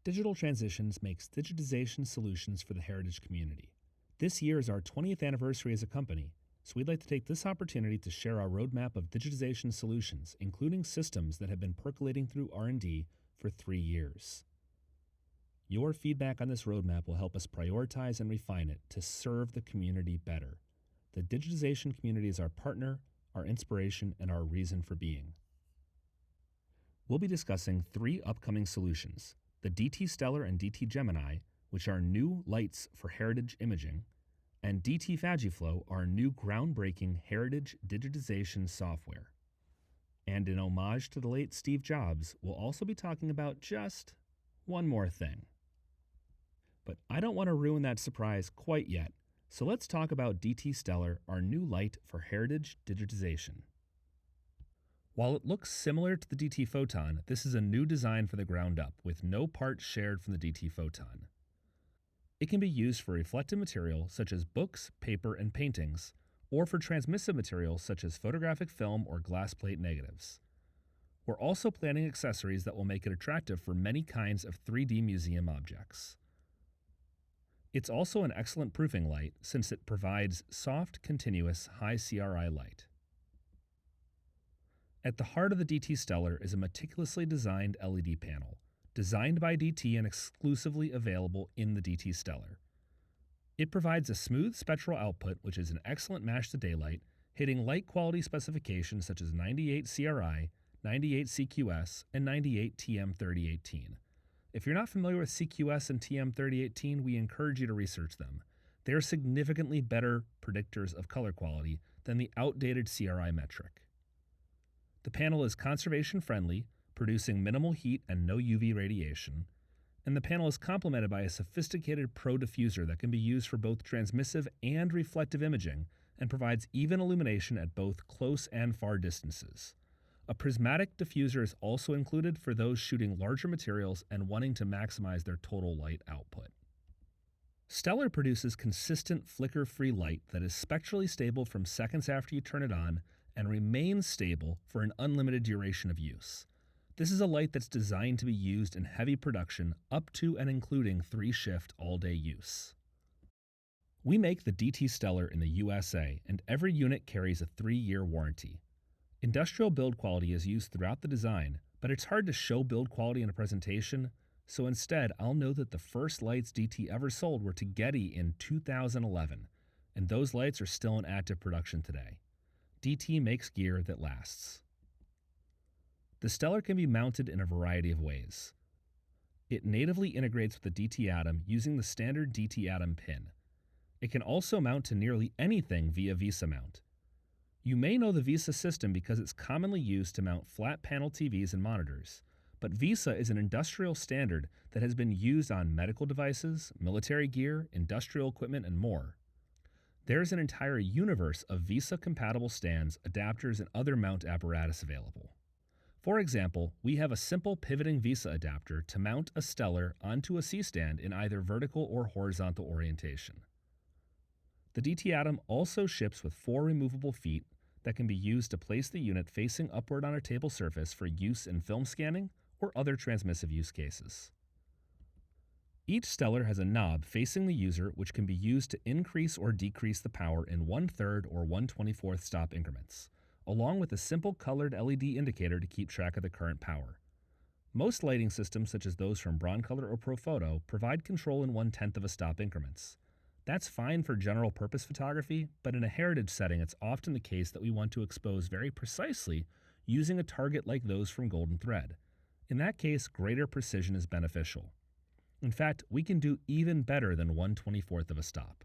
Digital Transitions makes digitization solutions for the heritage community. This year is our 20th anniversary as a company, so we'd like to take this opportunity to share our roadmap of digitization solutions, including systems that have been percolating through R&D for 3 years. Your feedback on this roadmap will help us prioritize and refine it to serve the community better. The digitization community is our partner, our inspiration, and our reason for being. We'll be discussing 3 upcoming solutions: the DT Stellar and DT Gemini, which are new lights for heritage imaging, and DT FADGI, our new groundbreaking heritage digitization software. And in homage to the late Steve Jobs, we'll also be talking about just one more thing. But I don't want to ruin that surprise quite yet, so let's talk about DT Stellar, our new light for heritage digitization. While it looks similar to the DT Photon, this is a new design for the ground up, with no parts shared from the DT Photon. It can be used for reflective material such as books, paper, and paintings, or for transmissive materials such as photographic film or glass plate negatives. We're also planning accessories that will make it attractive for many kinds of 3D museum objects. It's also an excellent proofing light since it provides soft, continuous, high CRI light. At the heart of the DT Stellar is a meticulously designed LED panel, designed by DT and exclusively available in the DT Stellar. It provides a smooth spectral output, which is an excellent match to daylight, hitting light quality specifications such as 98 CRI, 98 CQS, and 98 TM3018. If you're not familiar with CQS and TM3018, we encourage you to research them. They are significantly better predictors of color quality than the outdated CRI metric. The panel is conservation friendly, producing minimal heat and no UV radiation, and the panel is complemented by a sophisticated Pro diffuser that can be used for both transmissive and reflective imaging and provides even illumination at both close and far distances. A prismatic diffuser is also included for those shooting larger materials and wanting to maximize their total light output. Stellar produces consistent flicker-free light that is spectrally stable from seconds after you turn it on and remains stable for an unlimited duration of use. This is a light that's designed to be used in heavy production up to and including 3-shift all-day use. We make the DT Stellar in the USA, and every unit carries a 3-year warranty. Industrial build quality is used throughout the design, but it's hard to show build quality in a presentation, so instead I'll note that the first lights DT ever sold were to Getty in 2011, and those lights are still in active production today. DT makes gear that lasts. The Stellar can be mounted in a variety of ways. It natively integrates with the DT Atom using the standard DT Atom pin. It can also mount to nearly anything via VESA mount. You may know the VESA system because it's commonly used to mount flat panel TVs and monitors, but VESA is an industrial standard that has been used on medical devices, military gear, industrial equipment, and more. There's an entire universe of VESA-compatible stands, adapters, and other mount apparatus available. For example, we have a simple pivoting VESA adapter to mount a Stellar onto a C-stand in either vertical or horizontal orientation. The DT Atom also ships with 4 removable feet that can be used to place the unit facing upward on a table surface for use in film scanning or other transmissive use cases. Each Stellar has a knob facing the user which can be used to increase or decrease the power in 1/3 or 1/24 stop increments, along with a simple colored LED indicator to keep track of the current power. Most lighting systems, such as those from Broncolor or Profoto, provide control in 1/10 of a stop increments. That's fine for general purpose photography, but in a heritage setting it's often the case that we want to expose very precisely using a target like those from Golden Thread. In that case, greater precision is beneficial. In fact, we can do even better than 1/24 of a stop.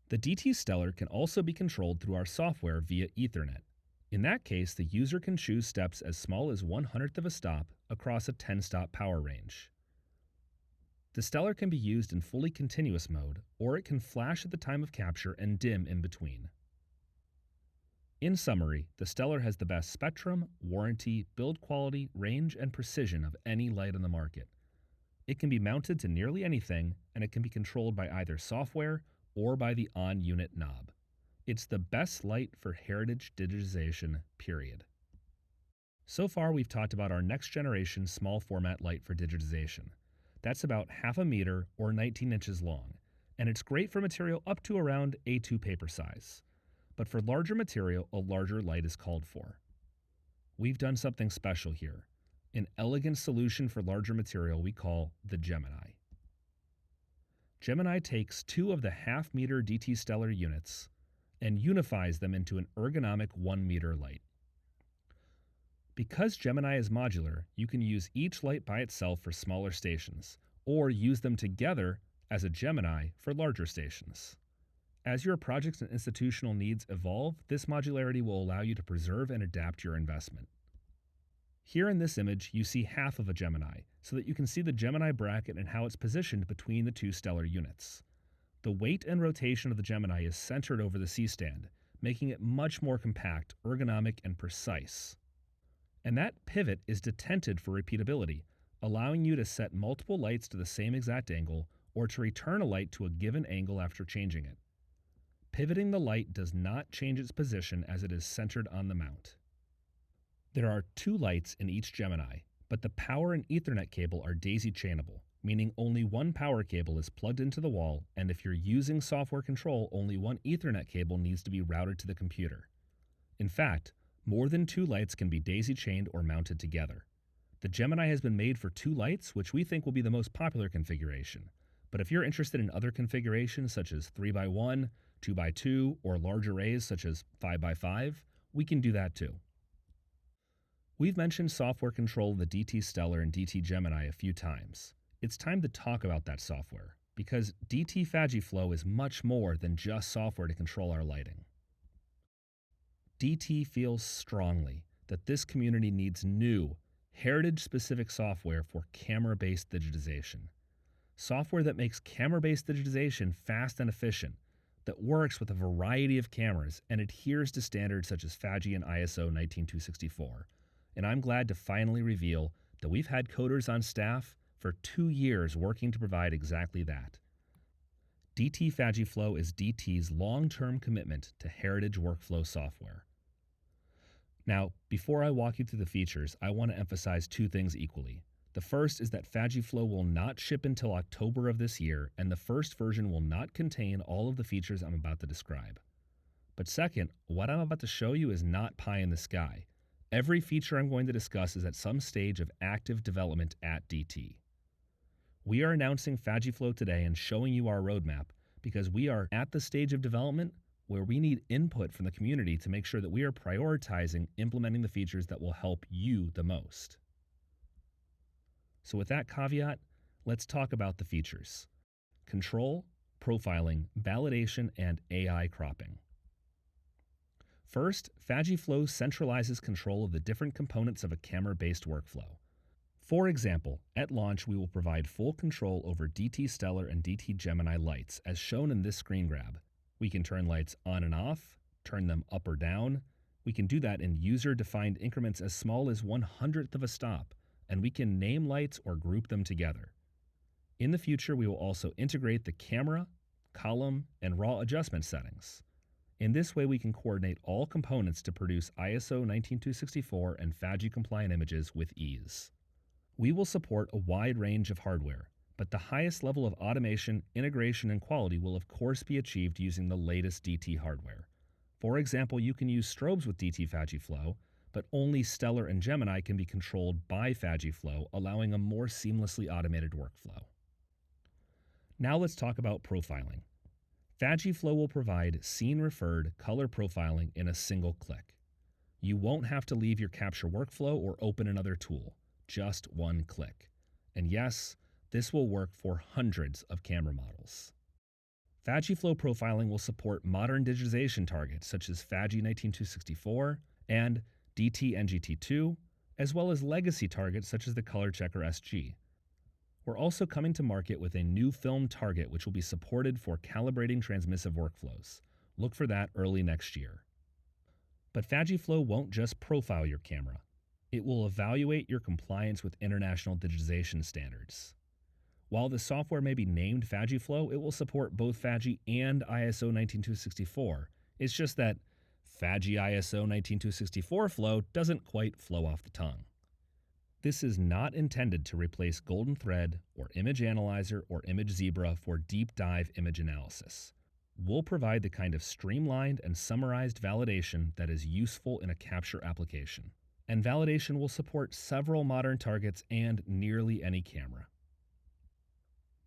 The DT Stellar can also be controlled through our software via Ethernet. In that case, the user can choose steps as small as 1/100 of a stop across a 10-stop power range. The Stellar can be used in fully continuous mode, or it can flash at the time of capture and dim in between. In summary, the Stellar has the best spectrum, warranty, build quality, range, and precision of any light on the market. It can be mounted to nearly anything, and it can be controlled by either software or by the on-unit knob. It's the best light for heritage digitization, period. So far, we've talked about our next generation small format light for digitization. That's about half a meter or 19 inches long, and it's great for material up to around A2 paper size. But for larger material, a larger light is called for. We've done something special here, an elegant solution for larger material we call the Gemini. Gemini takes two of the half-meter DT stellar units and unifies them into an ergonomic 1-meter light. Because Gemini is modular, you can use each light by itself for smaller stations, or use them together as a Gemini for larger stations. As your projects and institutional needs evolve, this modularity will allow you to preserve and adapt your investment. Here in this image, you see half of a Gemini, so that you can see the Gemini bracket and how it's positioned between the two stellar units. The weight and rotation of the Gemini is centered over the C-stand, making it much more compact, ergonomic, and precise. And that pivot is detented for repeatability, allowing you to set multiple lights to the same exact angle or to return a light to a given angle after changing it. Pivoting the light does not change its position as it is centered on the mount. There are two lights in each Gemini, but the power and Ethernet cable are daisy-chainable, meaning only one power cable is plugged into the wall, and if you're using software control, only one Ethernet cable needs to be routed to the computer. In fact, more than two lights can be daisy-chained or mounted together. The Gemini has been made for two lights, which we think will be the most popular configuration. But if you're interested in other configurations such as 3x1, 2x2, or large arrays such as 5x5, we can do that too. We've mentioned software control of the DT Stellar and DT Gemini a few times. It's time to talk about that software, because DT FADGI Flow is much more than just software to control our lighting. DT feels strongly that this community needs new, heritage-specific software for camera-based digitization. Software that makes camera-based digitization fast and efficient, that works with a variety of cameras and adheres to standards such as FADGI and ISO 19264. And I'm glad to finally reveal that we've had coders on staff for 2 years working to provide exactly that. DT FADGI Flow is DT's long-term commitment to heritage workflow software. Now, before I walk you through the features, I want to emphasize two things equally. The first is that FADGI Flow will not ship until October of this year, and the first version will not contain all of the features I'm about to describe. But second, what I'm about to show you is not pie in the sky. Every feature I'm going to discuss is at some stage of active development at DT. We are announcing FADGI Flow today and showing you our roadmap because we are at the stage of development where we need input from the community to make sure that we are prioritizing implementing the features that will help you the most. So with that caveat, let's talk about the features: control, profiling, validation, and AI cropping. First, FADGI Flow centralizes control of the different components of a camera-based workflow. For example, at launch, we will provide full control over DT Stellar and DT Gemini lights, as shown in this screen grab. We can turn lights on and off, turn them up or down. We can do that in user-defined increments as small as 1/100th of a stop, and we can name lights or group them together. In the future, we will also integrate the camera, column, and raw adjustment settings. In this way, we can coordinate all components to produce ISO 19264 and FADGI compliant images with ease. We will support a wide range of hardware, but the highest level of automation, integration, and quality will of course be achieved using the latest DT hardware. For example, you can use strobes with DT FADGI Flow, but only Stellar and Gemini can be controlled by FADGI Flow, allowing a more seamlessly automated workflow. Now let's talk about profiling. FADGI Flow will provide scene-referred color profiling in a single click. You won't have to leave your capture workflow or open another tool, just one click. And yes, this will work for hundreds of camera models. FADGI Flow profiling will support modern digitization targets such as FADGI 19264 and DT NGT2, as well as legacy targets such as the Color Checker SG. We're also coming to market with a new film target which will be supported for calibrating transmissive workflows. Look for that early next year. But FADGI Flow won't just profile your camera. It will evaluate your compliance with international digitization standards. While the software may be named FADGI Flow, it will support both FADGI and ISO 19264. It's just that FADGI ISO 19264 Flow doesn't quite flow off the tongue. This is not intended to replace Golden Thread or Image Analyzer or Image Zebra for deep dive image analysis. We'll provide the kind of streamlined and summarized validation that is useful in a capture application. And validation will support several modern targets and nearly any camera.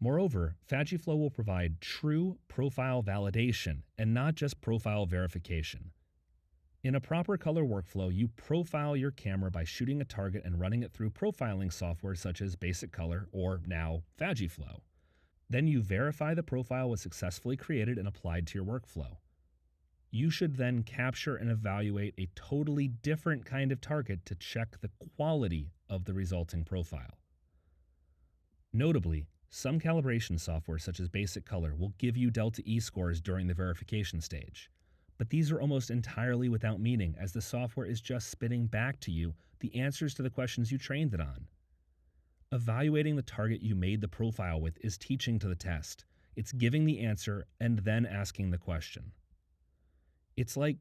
Moreover, FADGI Flow will provide true profile validation and not just profile verification. In a proper color workflow, you profile your camera by shooting a target and running it through profiling software such as Basic Color or now FADGI Flow. Then you verify the profile was successfully created and applied to your workflow. You should then capture and evaluate a totally different kind of target to check the quality of the resulting profile. Notably, some calibration software such as Basic Color will give you delta E scores during the verification stage. But these are almost entirely without meaning, as the software is just spitting back to you the answers to the questions you trained it on. Evaluating the target you made the profile with is teaching to the test. It's giving the answer and then asking the question. It's like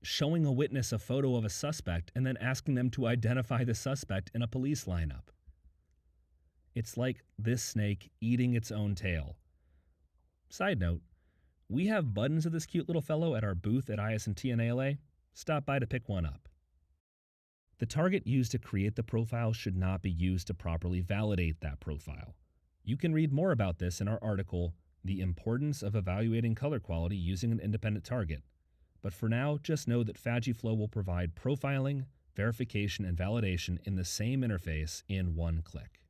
showing a witness a photo of a suspect and then asking them to identify the suspect in a police lineup. It's like this snake eating its own tail. Side note, we have buttons of this cute little fellow at our booth at IS&T and ALA. Stop by to pick one up. The target used to create the profile should not be used to properly validate that profile. You can read more about this in our article, The Importance of Evaluating Color Quality Using an Independent Target. But for now, just know that FADGI Flow will provide profiling, verification, and validation in the same interface in one click.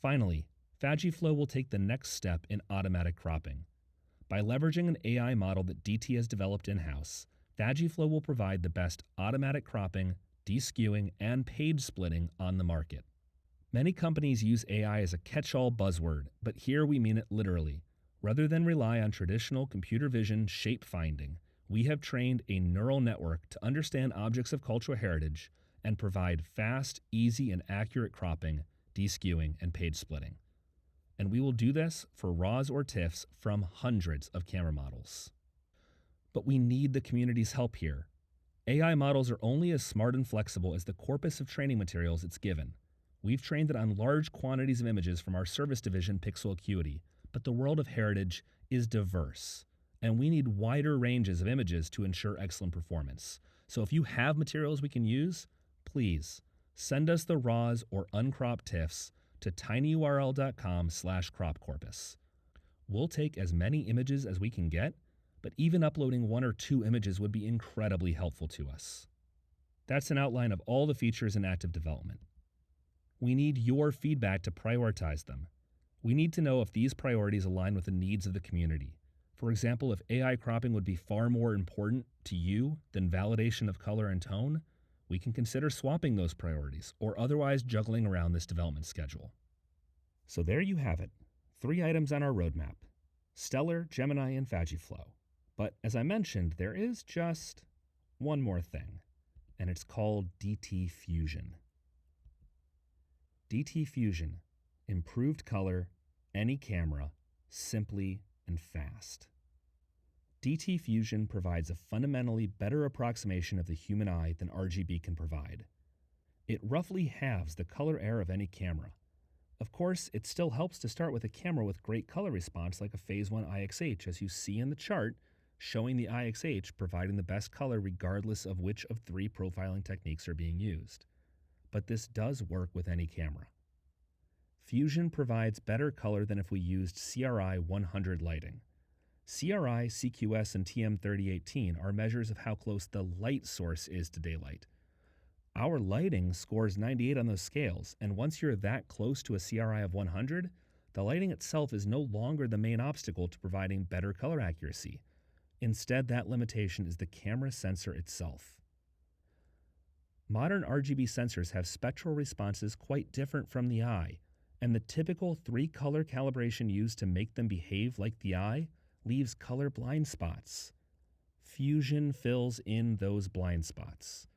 Finally, FADGI Flow will take the next step in automatic cropping. By leveraging an AI model that DT has developed in-house, FADGI Flow will provide the best automatic cropping, deskewing, and page splitting on the market. Many companies use AI as a catch-all buzzword, but here we mean it literally. Rather than rely on traditional computer vision shape finding, we have trained a neural network to understand objects of cultural heritage and provide fast, easy, and accurate cropping, deskewing, and page splitting. And we will do this for RAWs or TIFFs from hundreds of camera models. But we need the community's help here. AI models are only as smart and flexible as the corpus of training materials it's given. We've trained it on large quantities of images from our service division, Pixel Acuity, but the world of heritage is diverse, and we need wider ranges of images to ensure excellent performance. So if you have materials we can use, please send us the RAWs or uncropped TIFFs to tinyurl.com/cropcorpus. We'll take as many images as we can get, but even uploading 1 or 2 images would be incredibly helpful to us. That's an outline of all the features in active development. We need your feedback to prioritize them. We need to know if these priorities align with the needs of the community. For example, if AI cropping would be far more important to you than validation of color and tone, we can consider swapping those priorities or otherwise juggling around this development schedule. So there you have it, 3 items on our roadmap: Stellar, Gemini, and FADGI Flow. But as I mentioned, there is just one more thing, and it's called DT Fusion. DT Fusion, improved color, any camera, simply and fast. DT Fusion provides a fundamentally better approximation of the human eye than RGB can provide. It roughly halves the color error of any camera. Of course, it still helps to start with a camera with great color response like a Phase 1 IXH, as you see in the chart, showing the IXH providing the best color regardless of which of 3 profiling techniques are being used. But this does work with any camera. Fusion provides better color than if we used CRI 100 lighting. CRI, CQS, and TM3018 are measures of how close the light source is to daylight. Our lighting scores 98 on those scales, and once you're that close to a CRI of 100, the lighting itself is no longer the main obstacle to providing better color accuracy. Instead, that limitation is the camera sensor itself. Modern RGB sensors have spectral responses quite different from the eye, and the typical 3-color calibration used to make them behave like the eye leaves color blind spots. Fusion fills in those blind spots.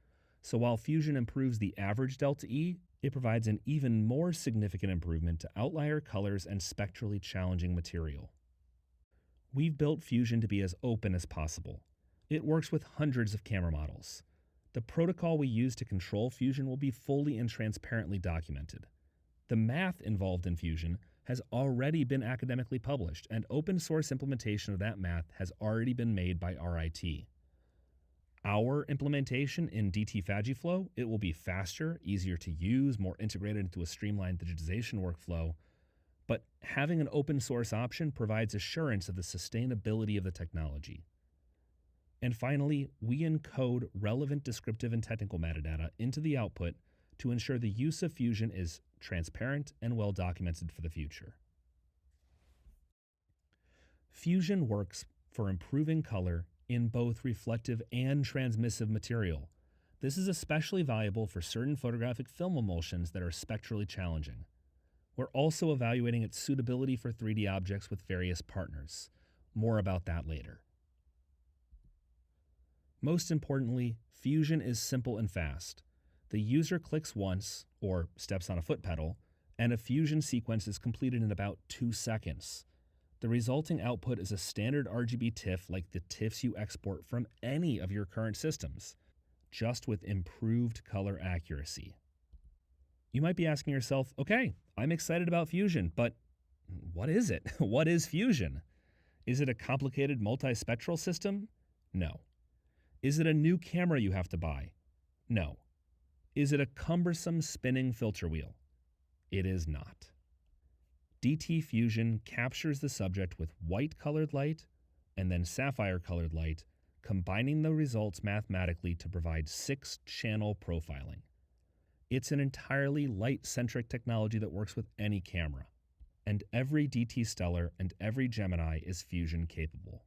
So while Fusion improves the average delta E, it provides an even more significant improvement to outlier colors and spectrally challenging material. We've built Fusion to be as open as possible. It works with hundreds of camera models. The protocol we use to control Fusion will be fully and transparently documented. The math involved in Fusion has already been academically published, and open source implementation of that math has already been made by RIT. Our implementation in DT FADGI flow, it will be faster, easier to use, more integrated into a streamlined digitization workflow, but having an open source option provides assurance of the sustainability of the technology. And finally, we encode relevant descriptive and technical metadata into the output to ensure the use of Fusion is transparent and well documented for the future. Fusion works for improving color in both reflective and transmissive material. This is especially valuable for certain photographic film emulsions that are spectrally challenging. We're also evaluating its suitability for 3D objects with various partners. More about that later. Most importantly, Fusion is simple and fast. The user clicks once, or steps on a foot pedal, and a Fusion sequence is completed in about 2 seconds. The resulting output is a standard RGB TIFF like the TIFFs you export from any of your current systems, just with improved color accuracy. You might be asking yourself, okay, I'm excited about Fusion, but what is it? What is Fusion? Is it a complicated multispectral system? No. Is it a new camera you have to buy? No. Is it a cumbersome spinning filter wheel? It is not. DT Fusion captures the subject with white-colored light and then sapphire-colored light, combining the results mathematically to provide 6-channel profiling. It's an entirely light-centric technology that works with any camera, and every DT Stellar and every Gemini is Fusion capable.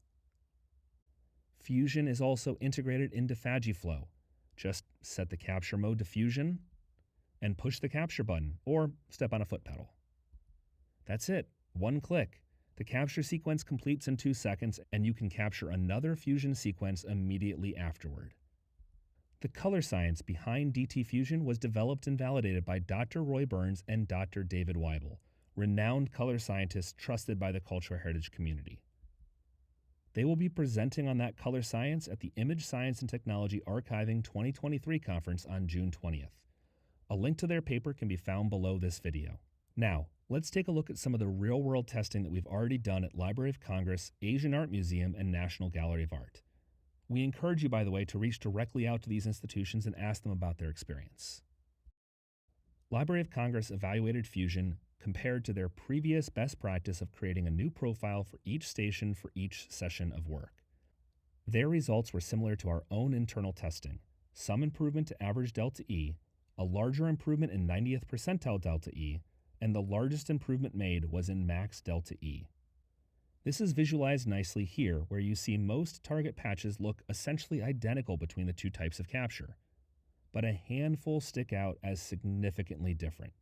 Fusion is also integrated into FADGI flow. Just set the capture mode to Fusion and push the capture button or step on a foot pedal. That's it, 1 click. The capture sequence completes in 2 seconds and you can capture another Fusion sequence immediately afterward. The color science behind DT Fusion was developed and validated by Dr. Roy Burns and Dr. David Weibel, renowned color scientists trusted by the cultural heritage community. They will be presenting on that color science at the Image Science and Technology Archiving 2023 conference on June 20th. A link to their paper can be found below this video. Now, let's take a look at some of the real-world testing that we've already done at Library of Congress, Asian Art Museum, and National Gallery of Art. We encourage you, by the way, to reach directly out to these institutions and ask them about their experience. Library of Congress evaluated Fusion compared to their previous best practice of creating a new profile for each station for each session of work. Their results were similar to our own internal testing: some improvement to average delta E, a larger improvement in 90th percentile delta E, and the largest improvement made was in max delta E. This is visualized nicely here, where you see most target patches look essentially identical between the two types of capture, but a handful stick out as significantly different.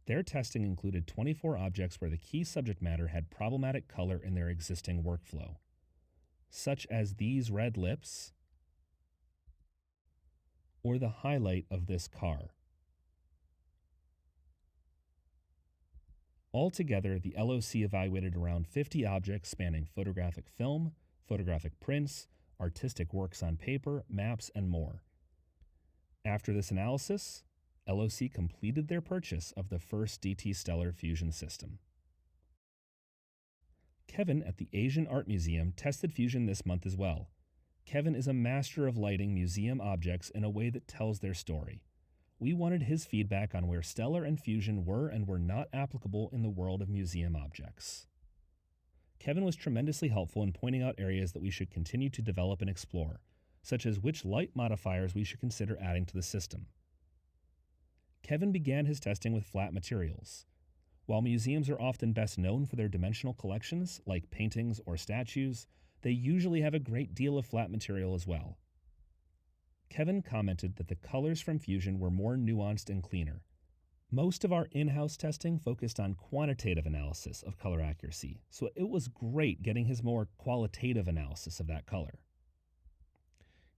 Their testing included 24 objects where the key subject matter had problematic color in their existing workflow, such as these red lips or the highlight of this car. Altogether, the LOC evaluated around 50 objects spanning photographic film, photographic prints, artistic works on paper, maps, and more. After this analysis, LOC completed their purchase of the first DT Stellar Fusion system. Kevin at the Asian Art Museum tested Fusion this month as well. Kevin is a master of lighting museum objects in a way that tells their story. We wanted his feedback on where Stellar and Fusion were and were not applicable in the world of museum objects. Kevin was tremendously helpful in pointing out areas that we should continue to develop and explore, such as which light modifiers we should consider adding to the system. Kevin began his testing with flat materials. While museums are often best known for their dimensional collections, like paintings or statues, they usually have a great deal of flat material as well. Kevin commented that the colors from Fusion were more nuanced and cleaner. Most of our in-house testing focused on quantitative analysis of color accuracy, so it was great getting his more qualitative analysis of that color.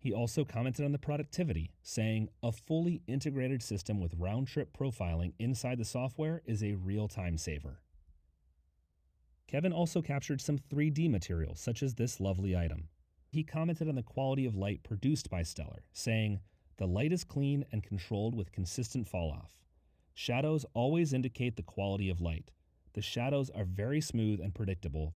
He also commented on the productivity, saying, "A fully integrated system with round-trip profiling inside the software is a real time saver." Kevin also captured some 3D materials, such as this lovely item. He commented on the quality of light produced by Stellar, saying, "The light is clean and controlled with consistent fall-off. Shadows always indicate the quality of light. The shadows are very smooth and predictable."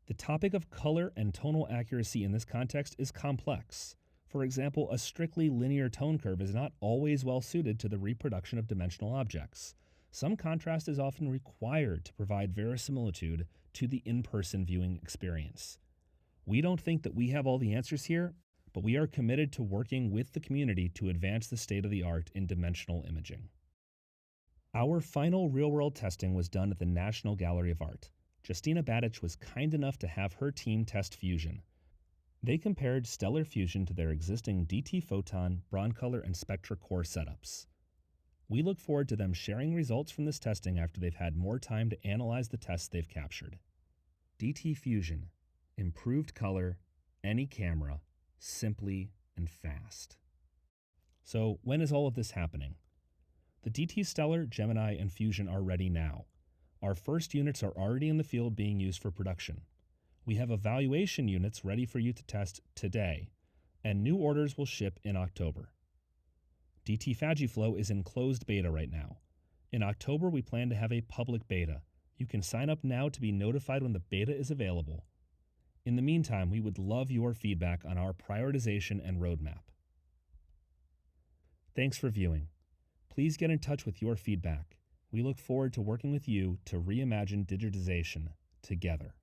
The topic of color and tonal accuracy in this context is complex. For example, a strictly linear tone curve is not always well suited to the reproduction of dimensional objects. Some contrast is often required to provide verisimilitude to the in-person viewing experience. We don't think that we have all the answers here, but we are committed to working with the community to advance the state of the art in dimensional imaging. Our final real-world testing was done at the National Gallery of Art. Justina Badich was kind enough to have her team test Fusion. They compared Stellar Fusion to their existing DT Photon, Broncolor, and Spectra core setups. We look forward to them sharing results from this testing after they've had more time to analyze the tests they've captured. DT Fusion. Improved color, any camera, simply and fast. So when is all of this happening? The DT Stellar, Gemini, and Fusion are ready now. Our first units are already in the field being used for production. We have evaluation units ready for you to test today, and new orders will ship in October. DT FADGI Flow is in closed beta right now. In October, we plan to have a public beta. You can sign up now to be notified when the beta is available. In the meantime, we would love your feedback on our prioritization and roadmap. Thanks for viewing. Please get in touch with your feedback. We look forward to working with you to reimagine digitization together.